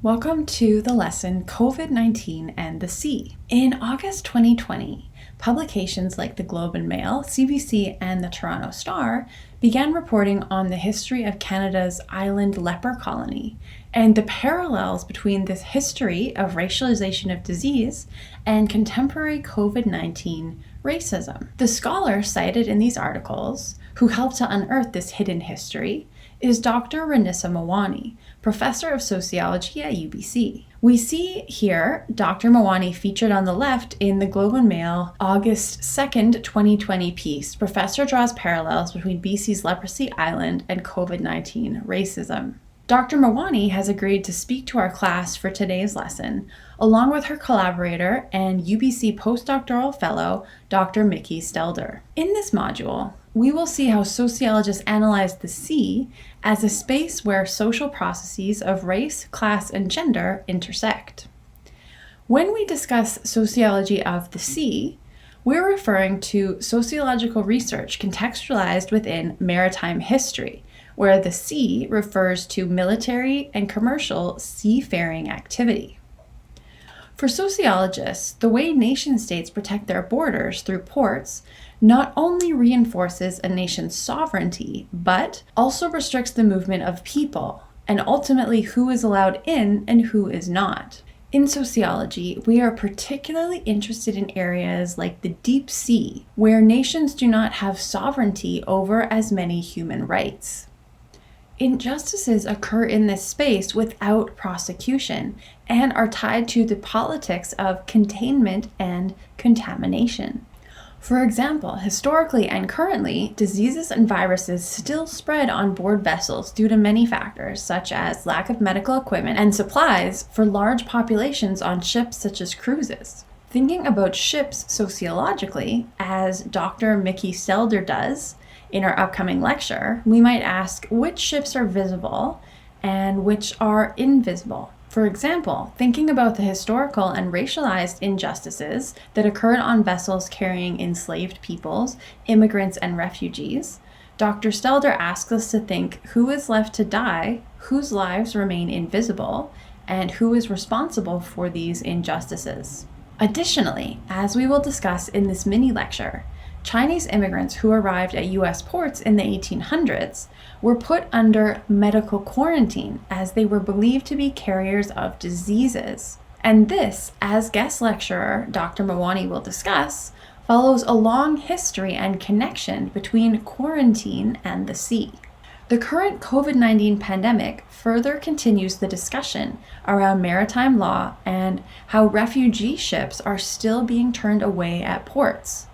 Welcome to the lesson COVID-19 and the Sea. In August 2020, publications like the Globe and Mail, CBC, and the Toronto Star began reporting on the history of Canada's island leper colony and the parallels between this history of racialization of disease and contemporary COVID-19 racism. The scholar cited in these articles, who helped to unearth this hidden history, is Dr. Ranissa Mawani, professor of sociology at UBC. We see here Dr. Mawani featured on the left in the Globe and Mail August 2nd, 2020 piece, Professor Draws Parallels Between BC's Leprosy Island and COVID-19 Racism. Dr. Mawani has agreed to speak to our class for today's lesson, along with her collaborator and UBC postdoctoral fellow, Dr. Mickey Stelder. In this module, we will see how sociologists analyze the sea as a space where social processes of race, class, and gender intersect. When we discuss sociology of the sea, we're referring to sociological research contextualized within maritime history, where the sea refers to military and commercial seafaring activity. For sociologists, the way nation-states protect their borders through ports not only reinforces a nation's sovereignty, but also restricts the movement of people, and ultimately who is allowed in and who is not. In sociology, we are particularly interested in areas like the deep sea, where nations do not have sovereignty over as many human rights. Injustices occur in this space without prosecution and are tied to the politics of containment and contamination. For example, historically and currently, diseases and viruses still spread on board vessels due to many factors, such as lack of medical equipment and supplies for large populations on ships such as cruises. Thinking about ships sociologically, as Dr. Mickey Stelder does in our upcoming lecture, we might ask which ships are visible and which are invisible. For example, thinking about the historical and racialized injustices that occurred on vessels carrying enslaved peoples, immigrants, and refugees, Dr. Stelder asks us to think who is left to die, whose lives remain invisible, and who is responsible for these injustices. Additionally, as we will discuss in this mini lecture, Chinese immigrants who arrived at US ports in the 1800s were put under medical quarantine as they were believed to be carriers of diseases. And this, as guest lecturer Dr. Mawani will discuss, follows a long history and connection between quarantine and the sea. The current COVID-19 pandemic further continues the discussion around maritime law and how refugee ships are still being turned away at ports,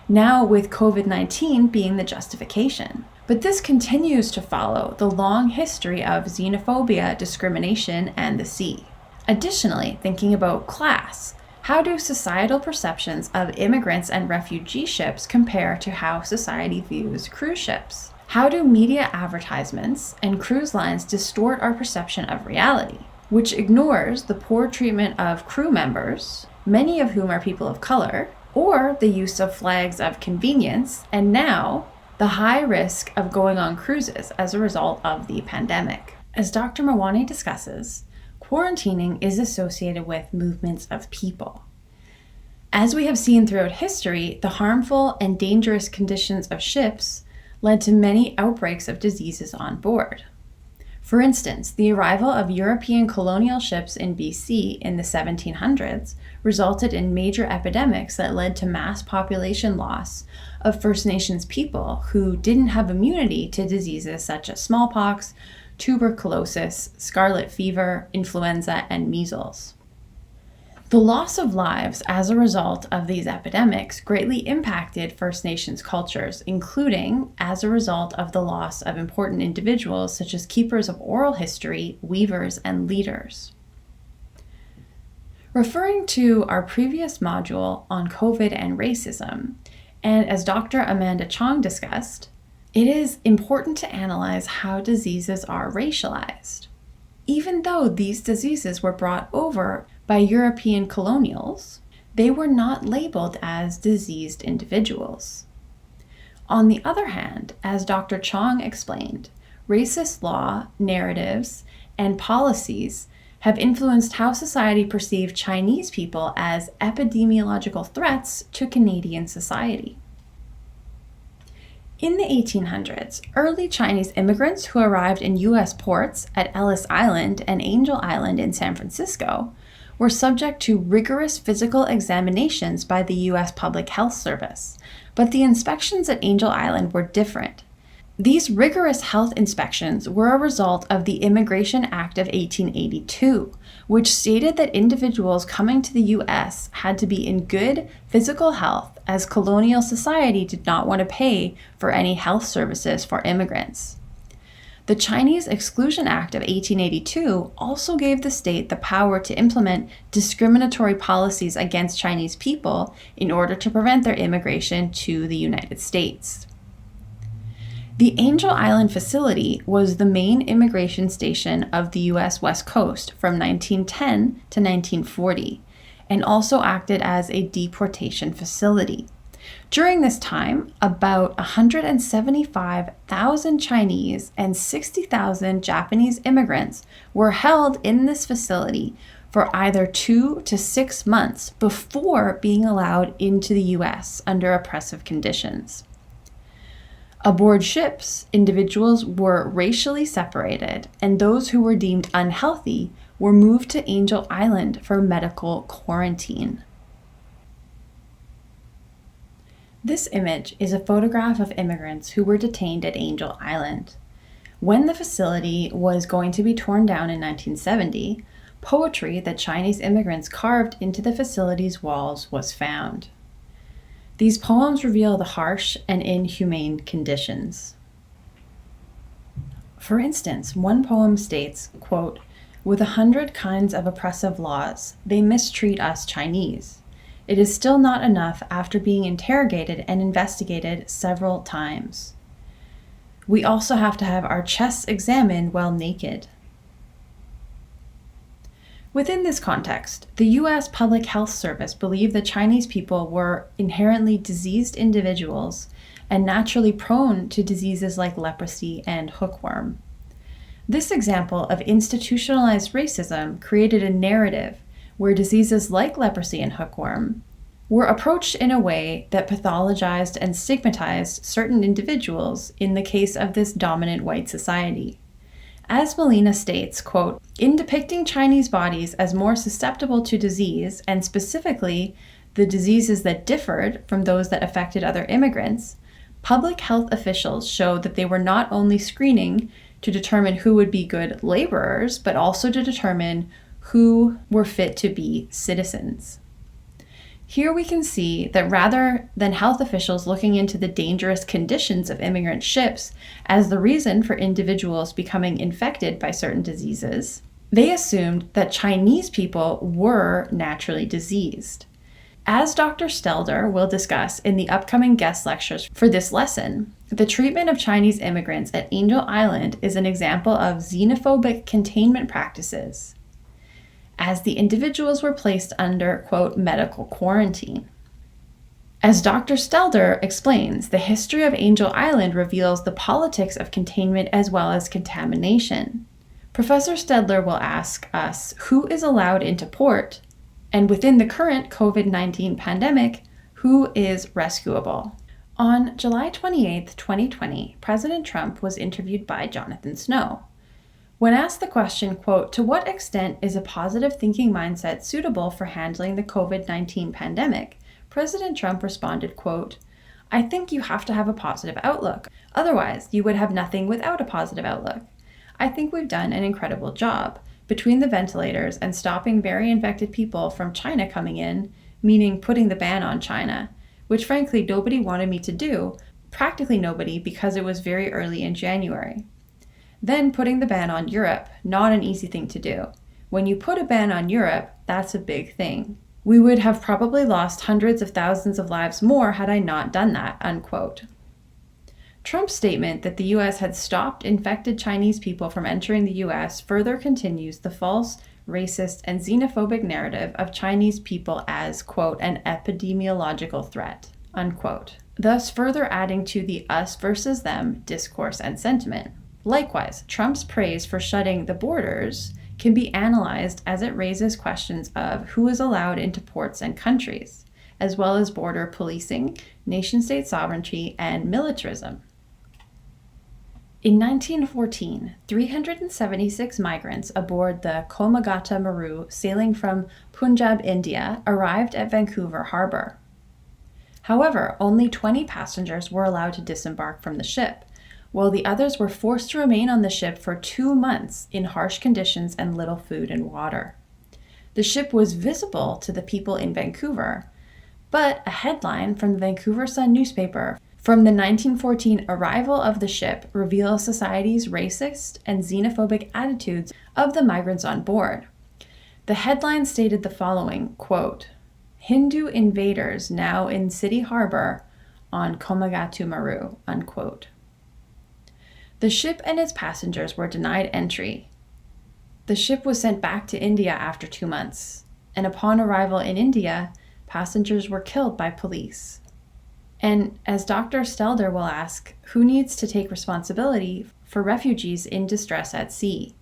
now with COVID-19 being the justification. But this continues to follow the long history of xenophobia, discrimination, and the sea. Additionally, thinking about class, how do societal perceptions of immigrants and refugee ships compare to how society views cruise ships? How do media advertisements and cruise lines distort our perception of reality, which ignores the poor treatment of crew members, many of whom are people of color, or the use of flags of convenience, and now the high risk of going on cruises as a result of the pandemic? As Dr. Mawani discusses, quarantining is associated with movements of people. As we have seen throughout history, the harmful and dangerous conditions of ships led to many outbreaks of diseases on board. For instance, the arrival of European colonial ships in BC in the 1700s resulted in major epidemics that led to mass population loss of First Nations people who didn't have immunity to diseases such as smallpox, tuberculosis, scarlet fever, influenza, and measles. The loss of lives as a result of these epidemics greatly impacted First Nations cultures, including as a result of the loss of important individuals such as keepers of oral history, weavers, and leaders. Referring to our previous module on COVID and racism, and as Dr. Amanda Chong discussed, it is important to analyze how diseases are racialized. Even though these diseases were brought over by European colonials, they were not labeled as diseased individuals. On the other hand, as Dr. Chong explained, racist law, narratives, and policies have influenced how society perceived Chinese people as epidemiological threats to Canadian society. In the 1800s, early Chinese immigrants who arrived in U.S. ports at Ellis Island and Angel Island in San Francisco were subject to rigorous physical examinations by the U.S. Public Health Service, but the inspections at Angel Island were different. These rigorous health inspections were a result of the Immigration Act of 1882, which stated that individuals coming to the U.S. had to be in good physical health, as colonial society did not want to pay for any health services for immigrants. The Chinese Exclusion Act of 1882 also gave the state the power to implement discriminatory policies against Chinese people in order to prevent their immigration to the United States. The Angel Island facility was the main immigration station of the U.S. West Coast from 1910 to 1940, and also acted as a deportation facility. During this time, about 175,000 Chinese and 60,000 Japanese immigrants were held in this facility for either 2 to 6 months before being allowed into the U.S. under oppressive conditions. Aboard ships, individuals were racially separated, and those who were deemed unhealthy were moved to Angel Island for medical quarantine. This image is a photograph of immigrants who were detained at Angel Island. When the facility was going to be torn down in 1970, poetry that Chinese immigrants carved into the facility's walls was found. These poems reveal the harsh and inhumane conditions. For instance, one poem states, quote, "With 100 kinds of oppressive laws, they mistreat us Chinese. It is still not enough after being interrogated and investigated several times. We also have to have our chests examined while naked." Within this context, the U.S. Public Health Service believed that Chinese people were inherently diseased individuals and naturally prone to diseases like leprosy and hookworm. This example of institutionalized racism created a narrative where diseases like leprosy and hookworm were approached in a way that pathologized and stigmatized certain individuals in the case of this dominant white society. As Molina states, quote, "In depicting Chinese bodies as more susceptible to disease, and specifically the diseases that differed from those that affected other immigrants, public health officials showed that they were not only screening to determine who would be good laborers, but also to determine who were fit to be citizens." Here we can see that rather than health officials looking into the dangerous conditions of immigrant ships as the reason for individuals becoming infected by certain diseases, they assumed that Chinese people were naturally diseased. As Dr. Stelter will discuss in the upcoming guest lectures for this lesson, the treatment of Chinese immigrants at Angel Island is an example of xenophobic containment practices, as the individuals were placed under, quote, medical quarantine. As Dr. Stelter explains, the history of Angel Island reveals the politics of containment as well as contamination. Professor Stelter will ask us who is allowed into port, and within the current COVID-19 pandemic, who is rescuable. On July 28, 2020, President Trump was interviewed by Jonathan Snow. When asked the question, quote, "To what extent is a positive thinking mindset suitable for handling the COVID-19 pandemic?" President Trump responded, quote, "I think you have to have a positive outlook. Otherwise, you would have nothing without a positive outlook. I think we've done an incredible job. Between the ventilators and stopping very infected people from China coming in, meaning putting the ban on China, which frankly nobody wanted me to do, practically nobody, because it was very early in January. Then putting the ban on Europe, not an easy thing to do. When you put a ban on Europe, that's a big thing. We would have probably lost hundreds of thousands of lives more had I not done that," unquote. Trump's statement that the U.S. had stopped infected Chinese people from entering the U.S. further continues the false, racist, and xenophobic narrative of Chinese people as, quote, "an epidemiological threat," unquote, thus further adding to the us versus them discourse and sentiment. Likewise, Trump's praise for shutting the borders can be analyzed as it raises questions of who is allowed into ports and countries, as well as border policing, nation-state sovereignty, and militarism. In 1914, 376 migrants aboard the Komagata Maru sailing from Punjab, India, arrived at Vancouver Harbor. However, only 20 passengers were allowed to disembark from the ship, while the others were forced to remain on the ship for 2 months in harsh conditions and little food and water. The ship was visible to the people in Vancouver, but a headline from the Vancouver Sun newspaper from the 1914 arrival of the ship reveals society's racist and xenophobic attitudes of the migrants on board. The headline stated the following, quote, "Hindu invaders now in City Harbor on Komagata Maru," unquote. The ship and its passengers were denied entry. The ship was sent back to India after 2 months, and upon arrival in India, passengers were killed by police. And as Dr. Stelter will ask, who needs to take responsibility for refugees in distress at sea?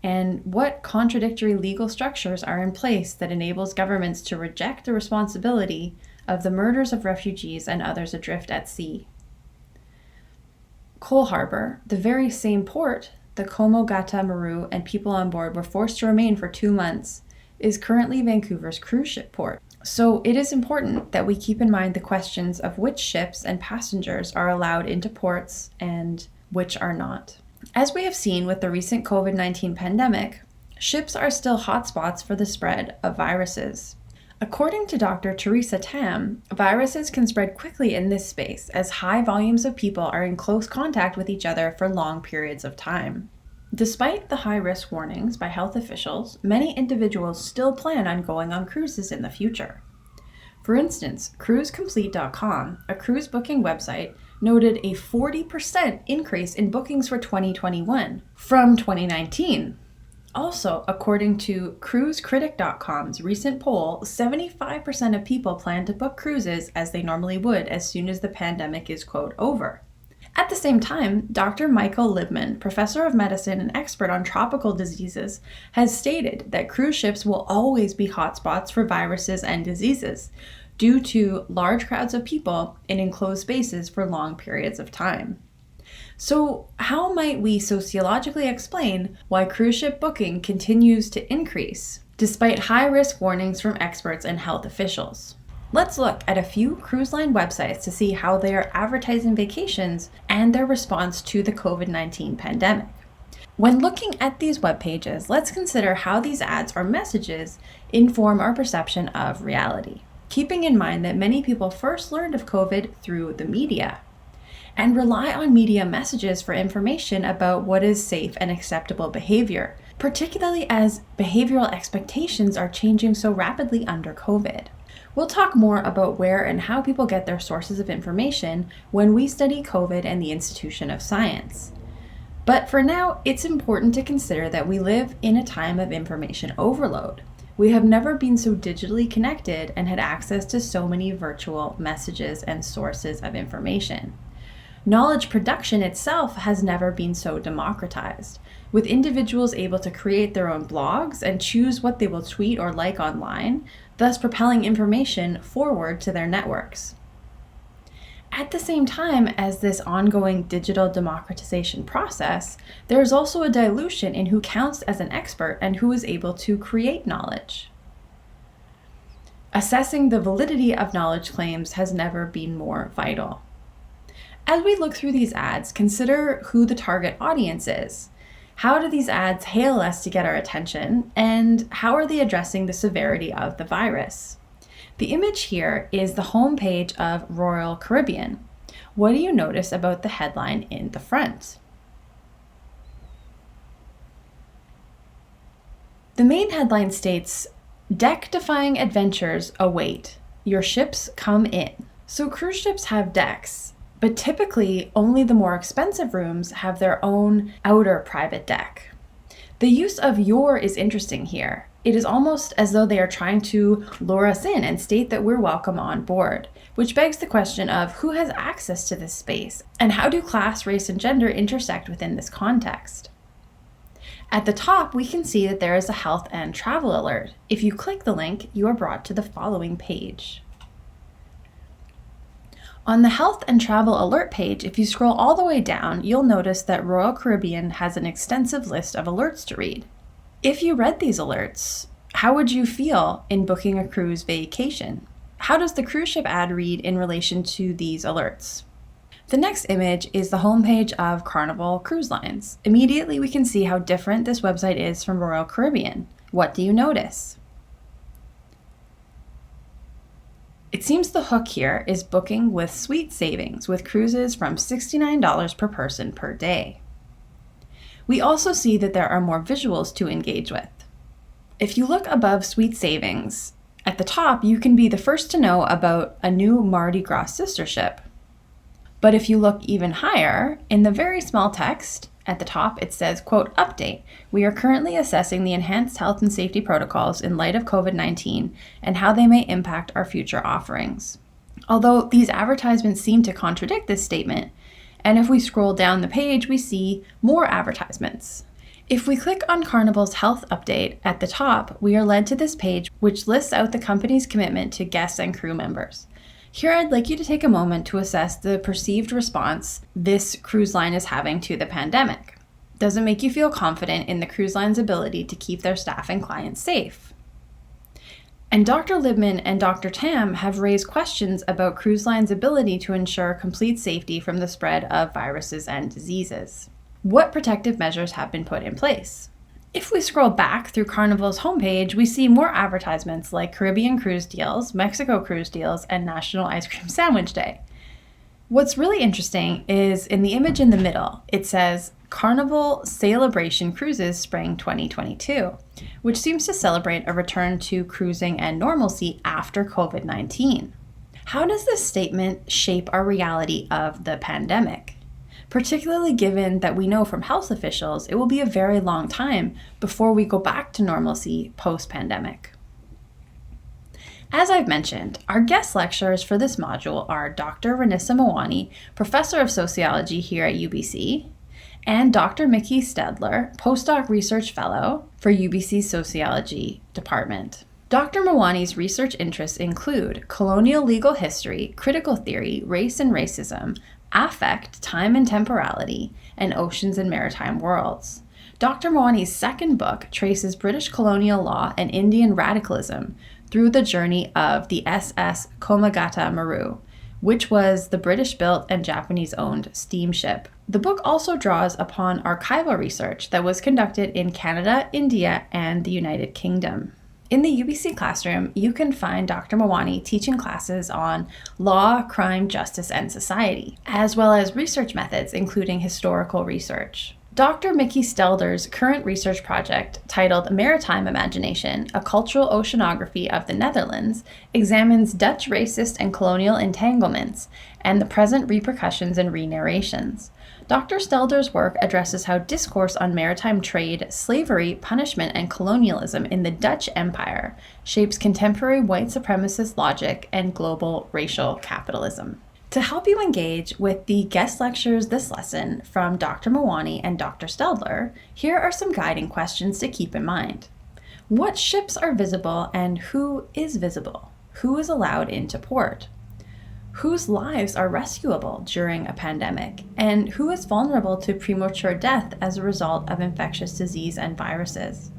And what contradictory legal structures are in place that enables governments to reject the responsibility of the murders of refugees and others adrift at sea? Cole Harbor, the very same port the Komagata Maru and people on board were forced to remain for 2 months, is currently Vancouver's cruise ship port. So it is important that we keep in mind the questions of which ships and passengers are allowed into ports and which are not. As we have seen with the recent COVID-19 pandemic, ships are still hotspots for the spread of viruses. According to Dr. Teresa Tam, viruses can spread quickly in this space as high volumes of people are in close contact with each other for long periods of time. Despite the high-risk warnings by health officials, many individuals still plan on going on cruises in the future. For instance, CruiseComplete.com, a cruise booking website, noted a 40% increase in bookings for 2021 from 2019. Also, according to CruiseCritic.com's recent poll, 75% of people plan to book cruises as they normally would as soon as the pandemic is, quote, over. At the same time, Dr. Michael Libman, professor of medicine and expert on tropical diseases, has stated that cruise ships will always be hotspots for viruses and diseases due to large crowds of people in enclosed spaces for long periods of time. So, how might we sociologically explain why cruise ship booking continues to increase despite high-risk warnings from experts and health officials? Let's look at a few cruise line websites to see how they are advertising vacations and their response to the COVID-19 pandemic. When looking at these web pages, let's consider how these ads or messages inform our perception of reality, keeping in mind that many people first learned of COVID through the media and rely on media messages for information about what is safe and acceptable behavior, particularly as behavioral expectations are changing so rapidly under COVID. We'll talk more about where and how people get their sources of information when we study COVID and the Institution of Science. But for now, it's important to consider that we live in a time of information overload. We have never been so digitally connected and had access to so many virtual messages and sources of information. Knowledge production itself has never been so democratized, with individuals able to create their own blogs and choose what they will tweet or like online, thus propelling information forward to their networks. At the same time as this ongoing digital democratization process, there is also a dilution in who counts as an expert and who is able to create knowledge. Assessing the validity of knowledge claims has never been more vital. As we look through these ads, consider who the target audience is. How do these ads hail us to get our attention, and how are they addressing the severity of the virus? The image here is the homepage of Royal Caribbean. What do you notice about the headline in the front? The main headline states, "Deck-defying adventures await. Your ships come in." So cruise ships have decks, but typically only the more expensive rooms have their own outer private deck. The use of "your" is interesting here. It is almost as though they are trying to lure us in and state that we're welcome on board, which begs the question of who has access to this space, and how do class, race, and gender intersect within this context? At the top, we can see that there is a health and travel alert. If you click the link, you are brought to the following page. On the health and travel alert page, if you scroll all the way down, you'll notice that Royal Caribbean has an extensive list of alerts to read. If you read these alerts, how would you feel in booking a cruise vacation? How does the cruise ship ad read in relation to these alerts? The next image is the homepage of Carnival Cruise Lines. Immediately, we can see how different this website is from Royal Caribbean. What do you notice? It seems the hook here is booking with suite savings with cruises from $69 per person per day. We also see that there are more visuals to engage with. If you look above suite savings, at the top you can be the first to know about a new Mardi Gras sister ship. But if you look even higher, in the very small text at the top, it says, quote, update. We are currently assessing the enhanced health and safety protocols in light of COVID-19 and how they may impact our future offerings. Although these advertisements seem to contradict this statement, and if we scroll down the page, we see more advertisements. If we click on Carnival's health update at the top, we are led to this page, which lists out the company's commitment to guests and crew members. Here, I'd like you to take a moment to assess the perceived response this cruise line is having to the pandemic. Does it make you feel confident in the cruise line's ability to keep their staff and clients safe? And Dr. Libman and Dr. Tam have raised questions about cruise lines' ability to ensure complete safety from the spread of viruses and diseases. What protective measures have been put in place? If we scroll back through Carnival's homepage, we see more advertisements like Caribbean Cruise Deals, Mexico Cruise Deals, and National Ice Cream Sandwich Day. What's really interesting is in the image in the middle, it says Carnival Celebration Cruises Spring 2022, which seems to celebrate a return to cruising and normalcy after COVID-19. How does this statement shape our reality of the pandemic? Particularly given that we know from health officials it will be a very long time before we go back to normalcy post-pandemic. As I've mentioned, our guest lecturers for this module are Dr. Ranissa Mawani, Professor of Sociology here at UBC, and Dr. Mickey Stedler, Postdoc Research Fellow for UBC's Sociology Department. Dr. Mawani's research interests include colonial legal history, critical theory, race and racism, affect, time and temporality, and oceans and maritime worlds. Dr. Mawani's second book traces British colonial law and Indian radicalism through the journey of the SS Komagata Maru, which was the British-built and Japanese-owned steamship. The book also draws upon archival research that was conducted in Canada, India, and the United Kingdom. In the UBC classroom, you can find Dr. Mawani teaching classes on law, crime, justice, and society, as well as research methods, including historical research. Dr. Mickey Stelder's current research project, titled Maritime Imagination, A Cultural Oceanography of the Netherlands, examines Dutch racist and colonial entanglements and the present repercussions and re-narrations. Dr. Stelder's work addresses how discourse on maritime trade, slavery, punishment, and colonialism in the Dutch Empire shapes contemporary white supremacist logic and global racial capitalism. To help you engage with the guest lectures this lesson from Dr. Mawani and Dr. Stedler, here are some guiding questions to keep in mind. What ships are visible and who is visible? Who is allowed into port? Whose lives are rescuable during a pandemic? And who is vulnerable to premature death as a result of infectious disease and viruses?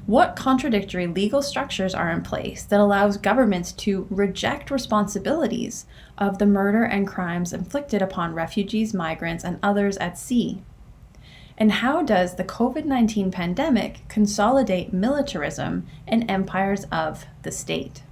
What contradictory legal structures are in place that allows governments to reject responsibilities of the murder and crimes inflicted upon refugees, migrants, and others at sea? And how does the COVID-19 pandemic consolidate militarism and empires of the state?